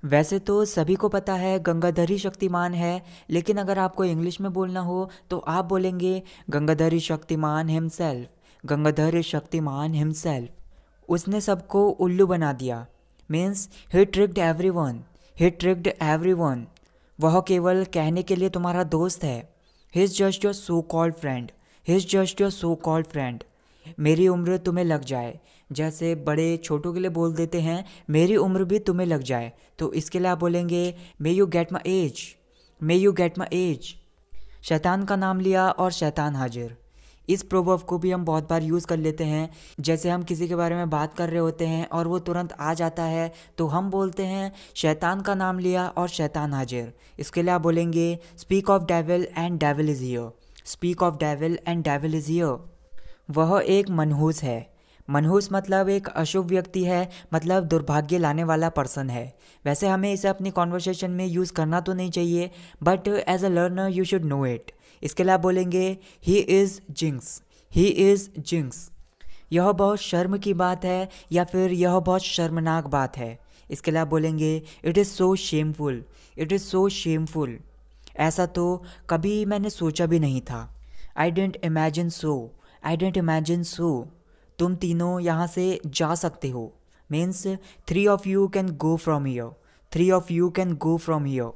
वैसे तो सभी को पता है गंगाधर ही शक्तिमान है, लेकिन अगर आपको इंग्लिश में बोलना हो तो आप बोलेंगे Gangadhar is Shaktimaan himself. Gangadhar is Shaktimaan himself. उसने सबको उल्लू बना दिया। Means he tricked everyone. He tricked everyone. वह केवल कहने के लिए तुम्हारा दोस्त है। He is just your so called friend. He is just your so called friend. मेरी उम्र तुम्हें लग जाए, जैसे बड़े छोटों के लिए बोल देते हैं मेरी उम्र भी तुम्हें लग जाए, तो इसके लिए आप बोलेंगे may you get my age. May you get my age. शैतान का नाम लिया और शैतान हाजिर। इस प्रोवर्ब को भी हम बहुत बार यूज़ कर लेते हैं। जैसे हम किसी के बारे में बात कर रहे होते हैं और वो तुरंत आ जाता है तो हम बोलते हैं शैतान का नाम लिया और शैतान हाजिर। इसके लिए आप बोलेंगे speak of devil and devil is here. Speak of devil and devil is here. वह एक मनहूस है। मनहूस मतलब एक अशुभ व्यक्ति है, मतलब दुर्भाग्य लाने वाला पर्सन है। वैसे हमें इसे अपनी कॉन्वर्सेशन में यूज़ करना तो नहीं चाहिए, but as a learner you should know it. इसके लिए आप बोलेंगे he is jinx. He is jinx. यह बहुत शर्म की बात है या फिर यह बहुत शर्मनाक बात है। इसके लिए आप बोलेंगे it is so shameful. It is so shameful. ऐसा तो कभी मैंने सोचा भी नहीं था। I didn't imagine so. I didn't imagine so. तुम तीनों यहाँ से जा सकते हो। Means 3 of you can go from here. 3 of you can go from here.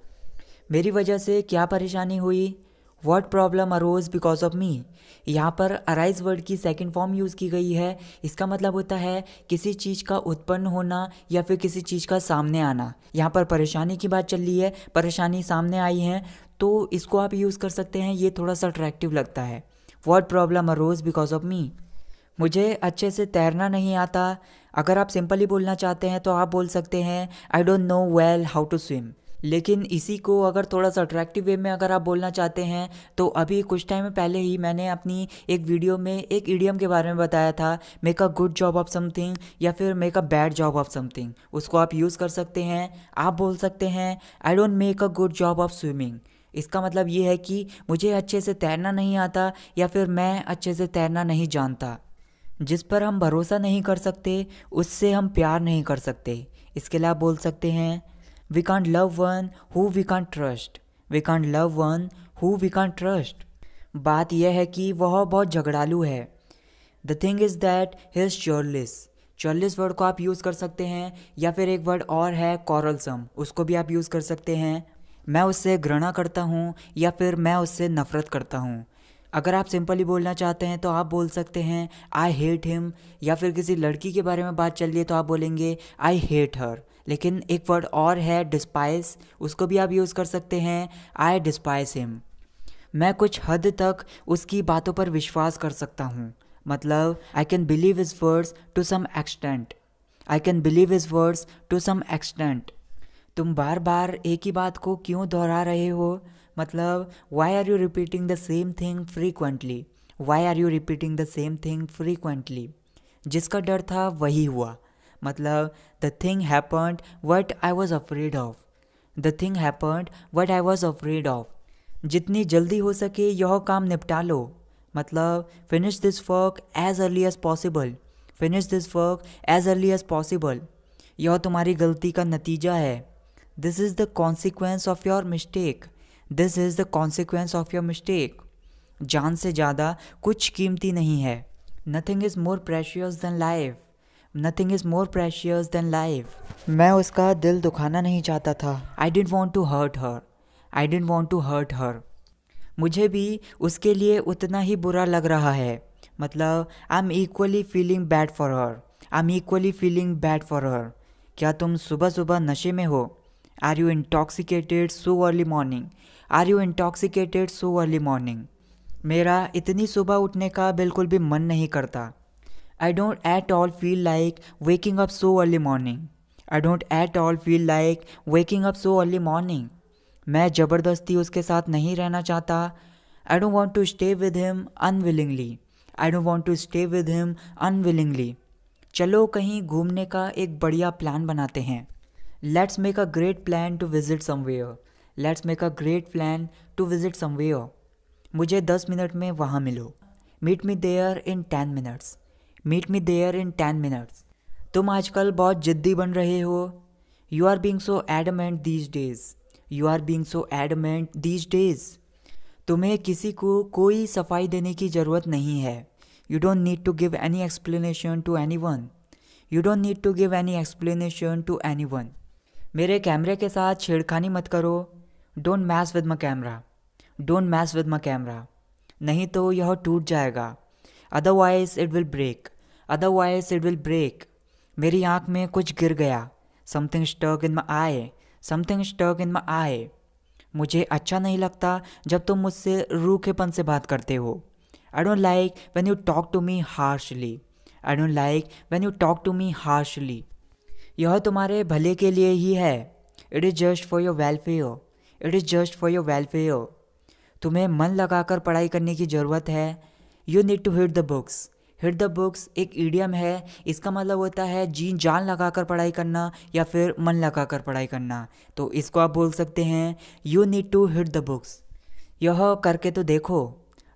मेरी वजह से क्या परेशानी हुई? What problem arose because of me. यहाँ पर अराइज वर्ड की सेकेंड फॉर्म यूज़ की गई है। इसका मतलब होता है किसी चीज़ का उत्पन्न होना या फिर किसी चीज़ का सामने आना। यहाँ पर परेशानी की बात चल रही है, परेशानी सामने आई है, तो इसको आप यूज़ कर सकते हैं। ये थोड़ा सा अट्रैक्टिव लगता है। What problem arose because of me. मुझे अच्छे से तैरना नहीं आता। अगर आप सिंपली बोलना चाहते हैं तो आप बोल सकते हैं I don't know well how to swim. लेकिन इसी को अगर थोड़ा सा अट्रैक्टिव वे में अगर आप बोलना चाहते हैं तो अभी कुछ टाइम पहले ही मैंने अपनी एक वीडियो में एक इडियम के बारे में बताया था, make a good job of something या फिर make a bad job of something. उसको आप यूज़ कर सकते हैं। आप बोल सकते हैं I don't make a good job of swimming. इसका मतलब ये है कि मुझे अच्छे से तैरना नहीं आता या फिर मैं अच्छे से तैरना नहीं जानता। जिस पर हम भरोसा नहीं कर सकते उससे हम प्यार नहीं कर सकते। इसके लिए आप बोल सकते हैं we can't love one who we can't trust. We can't love one who we can't trust. बात यह है कि वह बहुत झगड़ालू है। The thing is that he is churlish. Churlish word को आप यूज़ कर सकते हैं या फिर एक वर्ड और है कॉरलसम, उसको भी आप यूज़ कर सकते हैं। मैं उससे घृणा करता हूँ या फिर मैं उससे नफ़रत करता हूँ। अगर आप सिंपली बोलना चाहते हैं तो आप बोल सकते हैं आई हेट हिम। या फिर किसी लड़की के बारे में बात चल रही है तो आप बोलेंगे आई हेट हर। लेकिन एक वर्ड और है डिस्पाइस, उसको भी आप यूज़ कर सकते हैं आई डिस्पाइस हिम। मैं कुछ हद तक उसकी बातों पर विश्वास कर सकता हूँ। मतलब I can believe his words to some extent. I can believe his words to some extent. तुम बार बार एक ही बात को क्यों दोहरा रहे हो? मतलब why are you repeating the same thing frequently. Why are you repeating the same thing frequently. जिसका डर था वही हुआ। मतलब the thing happened what I was afraid of. The thing happened what I was afraid of. जितनी जल्दी हो सके यह काम निपटा लो। मतलब finish this work as early as possible. Finish this work as early as possible. यह तुम्हारी गलती का नतीजा है। This is the consequence of your mistake. This is the consequence of your mistake. जान से ज़्यादा कुछ कीमती नहीं है। Nothing is more precious than life. Nothing is more precious than life. मैं उसका दिल दुखाना नहीं चाहता था। I didn't want to hurt her. I didn't want to hurt her. मुझे भी उसके लिए उतना ही बुरा लग रहा है। मतलब I am equally feeling bad for her. I am equally feeling bad for her. क्या तुम सुबह सुबह नशे में हो? Are you intoxicated so early morning. Are you intoxicated so early morning. मेरा इतनी सुबह उठने का बिल्कुल भी मन नहीं करता। I don't at all feel like waking up so early morning. I don't at all feel like waking up so early morning. मैं ज़बरदस्ती उसके साथ नहीं रहना चाहता। I don't want to stay with him unwillingly. I don't want to stay with him unwillingly. चलो कहीं घूमने का एक बढ़िया प्लान बनाते हैं। Let's make a great plan to visit somewhere. Let's make a great plan to visit somewhere. मुझे 10 minute में वहाँ मिलो। Meet me there in 10 minutes. Meet me there in 10 minutes. तुम आजकल बहुत जिद्दी बन रहे हो। You are being so adamant these days, you are being so adamant these days. तुम्हें किसी को कोई सफाई देने की ज़रूरत नहीं है। You don't need to give any explanation to anyone, you don't need to give any explanation to anyone. मेरे कैमरे के साथ छेड़खानी मत करो। Don't mess with my camera, don't mess with my camera, नहीं तो यह टूट जाएगा। Otherwise it will break, otherwise it will break. मेरी आँख में कुछ गिर गया। Something stuck in my eye, something stuck in my आई। मुझे अच्छा नहीं लगता जब तुम मुझसे रूखेपन से बात करते हो। I don't like when you talk to me harshly, I don't like when you talk to me harshly. यह तुम्हारे भले के लिए ही है। It is just for your welfare, it is just for your welfare. तुम्हें मन लगाकर पढ़ाई करने की ज़रूरत है। You need to hit the books, hit the books एक ईडियम है। इसका मतलब होता है जी जान लगाकर पढ़ाई करना या फिर मन लगाकर पढ़ाई करना। तो इसको आप बोल सकते हैं you need to hit the books. यह करके तो देखो,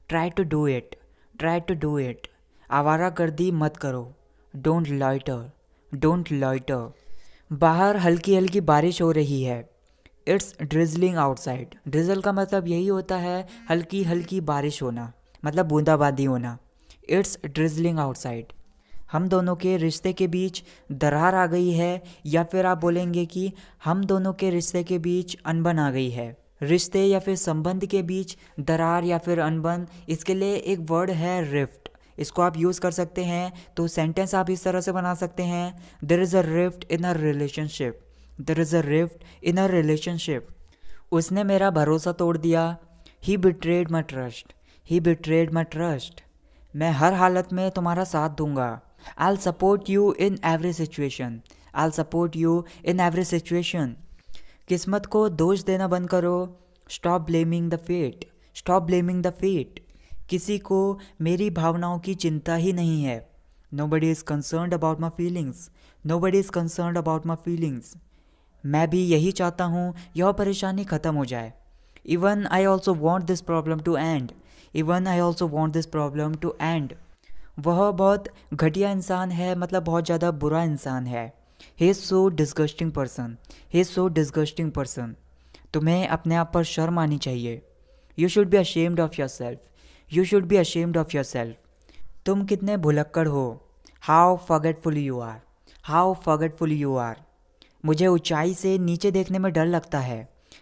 try to do it, try to do it. आवारागर्दी मत करो, डोंट लॉइटर, डोंट लॉइटर। बाहर हल्की हल्की बारिश हो रही है। It's drizzling outside. ड्रिजल का मतलब यही होता है हल्की हल्की बारिश होना, मतलब बूंदाबांदी होना। It's drizzling outside. हम दोनों के रिश्ते के बीच दरार आ गई है, या फिर आप बोलेंगे कि हम दोनों के रिश्ते के बीच अनबन आ गई है। रिश्ते या फिर संबंध के बीच दरार या फिर अनबन, इसके लिए एक वर्ड है रिफ्ट। इसको आप यूज़ कर सकते हैं। तो सेंटेंस आप इस तरह से बना सकते हैं, there is a rift in a relationship, there is a rift in a relationship. उसने मेरा भरोसा तोड़ दिया। He betrayed my trust, he betrayed my trust. मैं हर हालत में तुम्हारा साथ दूंगा। I will support you in every situation, I will support you in every situation. किस्मत को दोष देना बंद करो। Stop blaming the fate, stop blaming the fate. किसी को मेरी भावनाओं की चिंता ही नहीं है। Nobody is concerned about my feelings, nobody is concerned about my feelings. मैं भी यही चाहता हूँ यह परेशानी ख़त्म हो जाए। Even I also want this problem to end, even I also want this problem to end. वह बहुत घटिया इंसान है, मतलब बहुत ज़्यादा बुरा इंसान है। He is so disgusting person, he is so disgusting person. तुम्हें अपने आप पर शर्म आनी चाहिए। You should be ashamed of yourself, you should be ashamed of yourself. तुम कितने भुलक्कड़ हो। How forgetful you are, how forgetful you are. मुझे ऊंचाई से नीचे देखने में डर लगता है।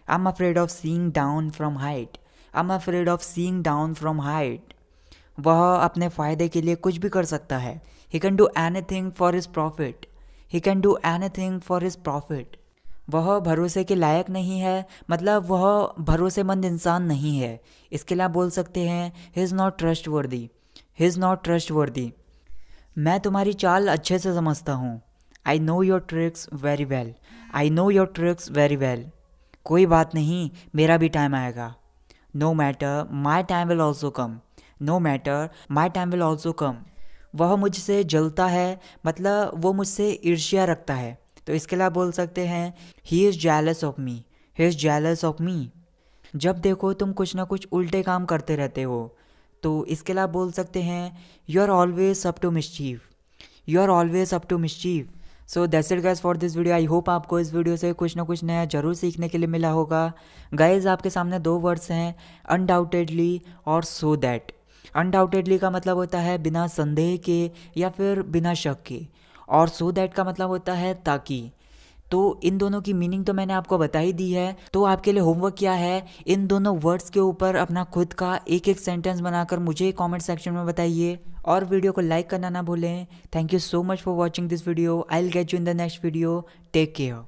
I am afraid of seeing down from height, I am afraid of seeing down from height. वह अपने फ़ायदे के लिए कुछ भी कर सकता है। He can do anything for his profit, he can do anything for his profit. वह भरोसे के लायक नहीं है, मतलब वह भरोसेमंद इंसान नहीं है। इसके लिए आप बोल सकते हैं ही इज़ नॉट ट्रस्ट वर्दी, ही इज़ नॉट ट्रस्ट वर्दी। मैं तुम्हारी चाल अच्छे से समझता हूँ। I know your tricks very well, I know your tricks very well. कोई बात नहीं, मेरा भी टाइम आएगा। No matter my time will also come, no matter my time will also come. वह मुझसे जलता है, मतलब वो मुझसे ईर्ष्या रखता है। तो इसके लिए आप बोल सकते हैं he is jealous of me, he is jealous of me. जब देखो तुम कुछ ना कुछ उल्टे काम करते रहते हो। तो इसके लिए आप बोल सकते हैं you are always up to mischief, you are always up to mischief. So that's it guys for this video. I hope आपको इस वीडियो से कुछ ना कुछ नया जरूर सीखने के लिए मिला होगा। गाइज आपके सामने दो वर्ड्स हैं, अनडाउटेडली और सो दैट। अनडाउटेडली का मतलब होता है बिना संदेह के या फिर बिना शक के, और सो दैट का मतलब होता है ताकि। तो इन दोनों की मीनिंग तो मैंने आपको बता ही दी है। तो आपके लिए होमवर्क क्या है, इन दोनों वर्ड्स के ऊपर अपना खुद का एक एक सेंटेंस बनाकर मुझे कमेंट सेक्शन में बताइए, और वीडियो को लाइक करना ना भूलें। Thank you so much for watching this video. I will get you in the next video. Take care.